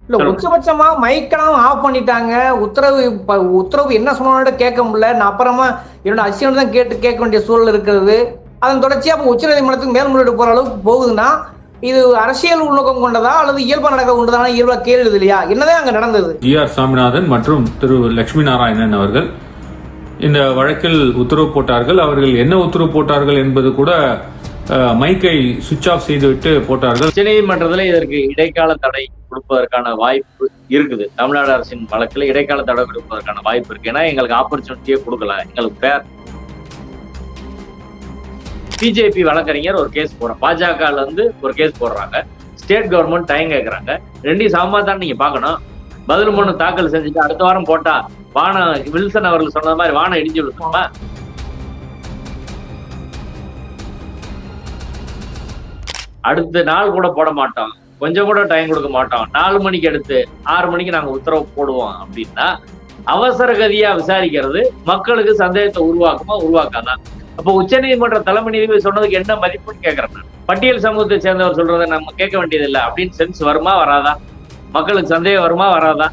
இல்ல உச்சபட்சமா மைக்கெல்லாம் ஆஃப் பண்ணிட்டாங்க. உத்தரவு என்ன சொன்னாலும் கேட்க முடியல. நான் அப்புறமா என்னோட அசிஸ்டன்ட் தான் கேட்க வேண்டிய சூழல் இருக்கிறது. அதன் தொடர்ச்சியா இப்போ உச்சநீதிமன்றத்துக்கு மேல்முறையீடு போற அளவுக்கு போகுதுன்னா, இது அரசியல் உள்நோக்கம் கொண்டதா அல்லது இயல்பா நடக்க கொண்டதா இயல்பா கேள்வி இல்லையா? என்னதான் அங்க நடந்தது? ஜி.ஆர். சாமிநாதன் மற்றும் திரு லட்சுமி நாராயணன் அவர்கள் இந்த வழக்கில் உத்தரவு போட்டார்கள். அவர்கள் என்ன உத்தரவு போட்டார்கள் என்பது கூட மைக்கை சுவிட்ச் ஆஃப் செய்துவிட்டு போட்டார்கள். உச்சநீதிமன்றத்தில் இதற்கு இடைக்கால தடை கொடுப்பதற்கான வாய்ப்பு இருக்குது. தமிழ்நாடு அரசின் வழக்கில் இடைக்கால தடை கொடுப்பதற்கான வாய்ப்பு இருக்கு. ஏன்னா எங்களுக்கு ஆப்பர்ச்சுனிட்டியே கொடுக்கல, எங்களுக்கு பேர். பிஜேபி வழக்கறிஞர் ஒரு கேஸ் போடுறாங்க, பாஜகல இருந்து ஒரு கேஸ் போடுறாங்க, ஸ்டேட் கவர்மெண்ட் டைம் கேட்கறாங்க. ரெண்டையும் சமமா தான் நீங்க பாக்கணும். பதில் மனு தாக்கல் செஞ்சுட்டு அடுத்த வாரம் போட்டா வானம் வில்சன் அவர்கள் சொன்னது மாதிரி வானம் இடிஞ்சு விழுத்துமா? அடுத்த நாள் கூட போட மாட்டோம், கொஞ்சம் கூட டைம் கொடுக்க மாட்டோம், 4 மணிக்கு எடுத்து 6 மணிக்கு நாங்க உத்தரவு போடுவோம் அப்படின்னா அவசர கதியா விசாரிக்கிறது மக்களுக்கு சந்தேகத்தை உருவாக்காதான். அப்போ உச்சநீதிமன்ற தலைமை நீதிபதி சொன்னதுக்கு என்ன மதிப்புன்னு கேட்கறேன் நான். பட்டியல் சமூகத்தை சேர்ந்தவர் சொல்றதை நம்ம கேட்க வேண்டியதில்லை அப்படின்னு சென்ஸ் வருமா வராதா? மக்களுக்கு சந்தேகம் வருமா வராதா?